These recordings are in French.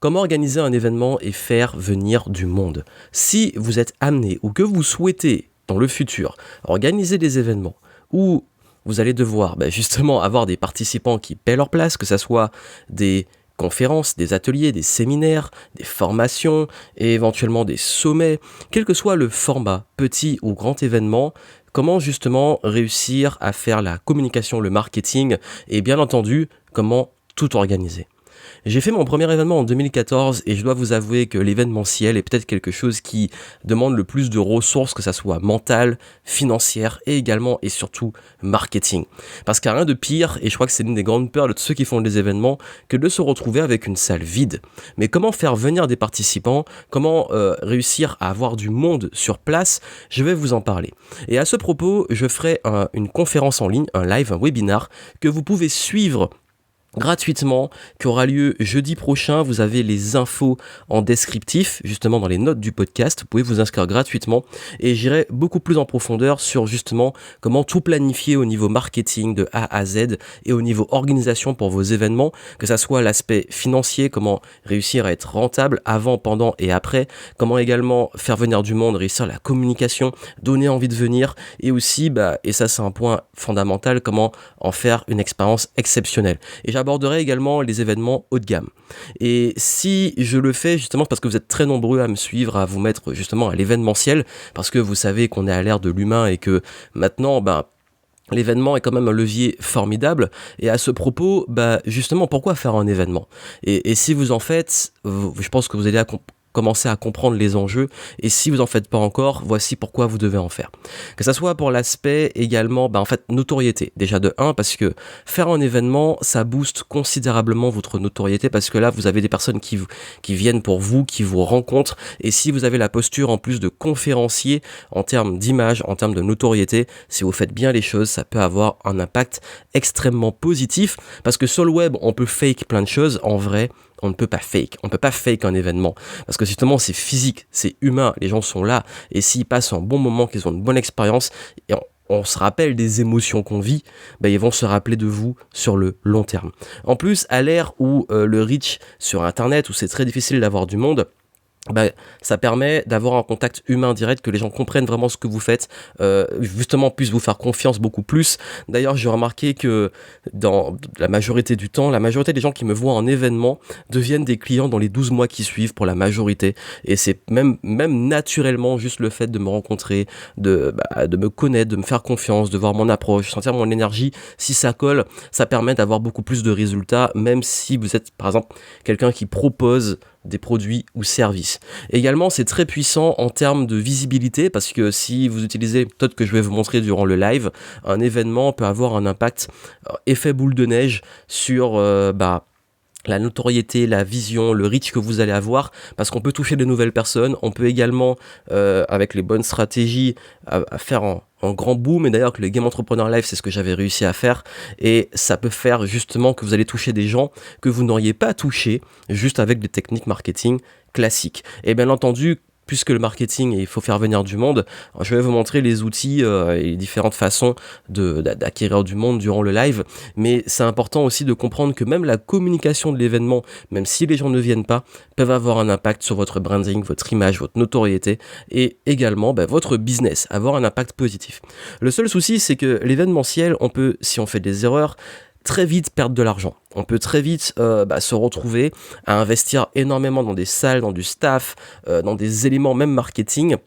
Comment organiser un événement et faire venir du monde? Si vous êtes amené ou que vous souhaitez dans le futur organiser des événements où vous allez devoir justement avoir des participants qui paient leur place, que ce soit des conférences, des ateliers, des séminaires, des formations et éventuellement des sommets, quel que soit le format, petit ou grand événement, comment justement réussir à faire la communication, le marketing et bien entendu comment tout organiser. J'ai fait mon premier événement en 2014 et je dois vous avouer que l'événementiel est peut-être quelque chose qui demande le plus de ressources, que ça soit mentale, financière et également et surtout marketing. Parce qu'il n'y a rien de pire, et je crois que c'est l'une des grandes peurs de ceux qui font des événements, que de se retrouver avec une salle vide. Mais comment faire venir des participants, comment réussir à avoir du monde sur place, je vais vous en parler. Et à ce propos, je ferai une conférence en ligne, un live, un webinar que vous pouvez suivre gratuitement, qui aura lieu jeudi prochain. Vous avez les infos en descriptif, justement dans les notes du podcast. Vous pouvez vous inscrire gratuitement et j'irai beaucoup plus en profondeur sur justement comment tout planifier au niveau marketing de A à Z et au niveau organisation pour vos événements, que ça soit l'aspect financier, comment réussir à être rentable avant, pendant et après, comment également faire venir du monde, réussir la communication, donner envie de venir et aussi, et ça c'est un point fondamental, comment en faire une expérience exceptionnelle. Et j'aborderai également les événements haut de gamme. Et si je le fais justement parce que vous êtes très nombreux à me suivre, à vous mettre justement à l'événementiel, parce que vous savez qu'on est à l'ère de l'humain et que maintenant, l'événement est quand même un levier formidable. Et à ce propos, justement, pourquoi faire un événement ? Et si vous en faites, je pense que vous allez commencer à comprendre les enjeux, et si vous en faites pas encore, voici pourquoi vous devez en faire. Que ça soit pour l'aspect également, notoriété, déjà de 1, parce que faire un événement, ça booste considérablement votre notoriété, parce que là, vous avez des personnes qui viennent pour vous, qui vous rencontrent, et si vous avez la posture en plus de conférencier, en termes d'image, en termes de notoriété, si vous faites bien les choses, ça peut avoir un impact extrêmement positif, parce que sur le web, on peut fake plein de choses, en vrai, on ne peut pas fake un événement, parce que justement c'est physique, c'est humain, les gens sont là, et s'ils passent un bon moment, qu'ils ont une bonne expérience, et on se rappelle des émotions qu'on vit, ils vont se rappeler de vous sur le long terme. En plus, à l'ère où le reach sur internet, où c'est très difficile d'avoir du monde, ça permet d'avoir un contact humain direct, que les gens comprennent vraiment ce que vous faites, justement puissent vous faire confiance beaucoup plus. D'ailleurs, j'ai remarqué que dans la majorité du temps, la majorité des gens qui me voient en événement deviennent des clients dans les 12 mois qui suivent pour la majorité. Et c'est même naturellement juste le fait de me rencontrer, de me connaître, de me faire confiance, de voir mon approche, sentir mon énergie. Si ça colle, ça permet d'avoir beaucoup plus de résultats, même si vous êtes par exemple quelqu'un qui propose des produits ou services. Également, c'est très puissant en termes de visibilité, parce que si vous utilisez la méthode que je vais vous montrer durant le live, un événement peut avoir un impact effet boule de neige sur la notoriété, la vision, le reach que vous allez avoir, parce qu'on peut toucher de nouvelles personnes. On peut également, avec les bonnes stratégies, à faire un grand boom. Et d'ailleurs que le Game Entrepreneur Live, c'est ce que j'avais réussi à faire, et ça peut faire justement que vous allez toucher des gens que vous n'auriez pas touchés juste avec des techniques marketing classiques. Et bien entendu, puisque le marketing, il faut faire venir du monde, je vais vous montrer les outils et les différentes façons d'acquérir du monde durant le live. Mais c'est important aussi de comprendre que même la communication de l'événement, même si les gens ne viennent pas, peuvent avoir un impact sur votre branding, votre image, votre notoriété et également votre business, avoir un impact positif. Le seul souci, c'est que l'événementiel, on peut, si on fait des erreurs, très vite perdre de l'argent. On peut très vite se retrouver à investir énormément dans des salles, dans du staff, dans des éléments même marketing,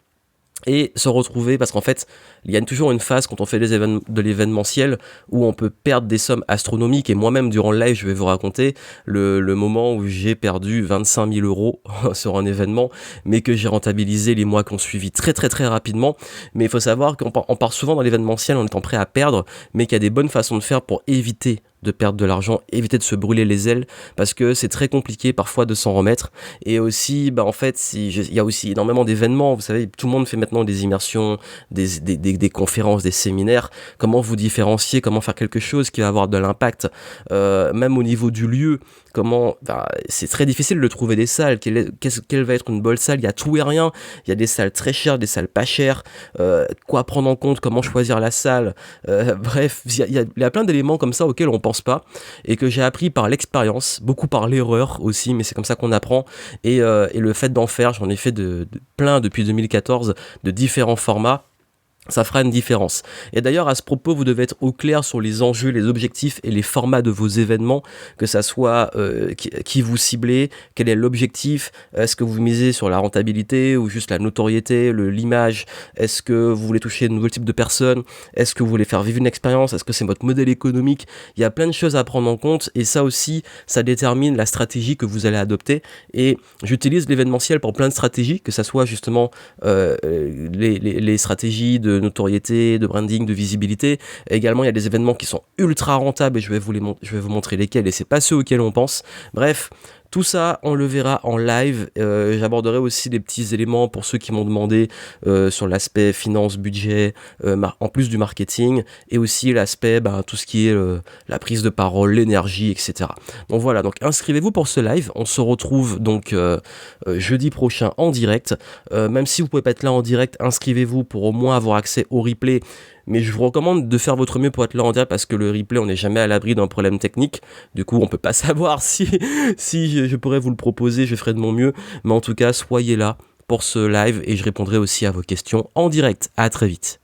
et se retrouver, parce qu'en fait il y a toujours une phase quand on fait de l'événementiel où on peut perdre des sommes astronomiques. Et moi-même durant le live, je vais vous raconter le moment où j'ai perdu 25 000 euros sur un événement, mais que j'ai rentabilisé les mois qui ont suivi très très très rapidement. Mais il faut savoir qu'on part souvent dans l'événementiel en étant prêt à perdre, mais qu'il y a des bonnes façons de faire pour éviter de perdre de l'argent, éviter de se brûler les ailes, parce que c'est très compliqué parfois de s'en remettre. Et aussi, en fait, il y a aussi énormément d'événements. Vous savez, tout le monde fait maintenant des immersions, des conférences, des séminaires. Comment vous différencier, comment faire quelque chose qui va avoir de l'impact, même au niveau du lieu. c'est très difficile de trouver des salles. Quelle va être une bonne salle? Il y a tout et rien. Il y a des salles très chères, des salles pas chères. Quoi prendre en compte? Comment choisir la salle? Bref, il y a plein d'éléments comme ça auxquels on pense pas et que j'ai appris par l'expérience, beaucoup par l'erreur aussi, mais c'est comme ça qu'on apprend. Et le fait d'en faire, j'en ai fait de plein depuis 2014, de différents formats. Ça fera une différence. Et d'ailleurs, à ce propos, vous devez être au clair sur les enjeux, les objectifs et les formats de vos événements, que ça soit qui vous ciblez, quel est l'objectif, est-ce que vous misez sur la rentabilité ou juste la notoriété, l'image, est-ce que vous voulez toucher de nouveaux types de personnes, est-ce que vous voulez faire vivre une expérience, est-ce que c'est votre modèle économique. Il y a plein de choses à prendre en compte et ça aussi, ça détermine la stratégie que vous allez adopter. Et j'utilise l'événementiel pour plein de stratégies, que ça soit justement les stratégies de notoriété, de branding, de visibilité. Et également, il y a des événements qui sont ultra rentables et je vais vous montrer lesquels et c'est pas ceux auxquels on pense. Bref, tout ça, on le verra en live. J'aborderai aussi des petits éléments pour ceux qui m'ont demandé sur l'aspect finance, budget, en plus du marketing, et aussi l'aspect, tout ce qui est la prise de parole, l'énergie, etc. Donc voilà, donc inscrivez-vous pour ce live. On se retrouve donc jeudi prochain en direct. Même si vous pouvez pas être là en direct, inscrivez-vous pour au moins avoir accès au replay. Mais je vous recommande de faire votre mieux pour être là en direct parce que le replay, on n'est jamais à l'abri d'un problème technique. Du coup, on peut pas savoir si je pourrais vous le proposer, je ferai de mon mieux. Mais en tout cas, soyez là pour ce live et je répondrai aussi à vos questions en direct. À très vite.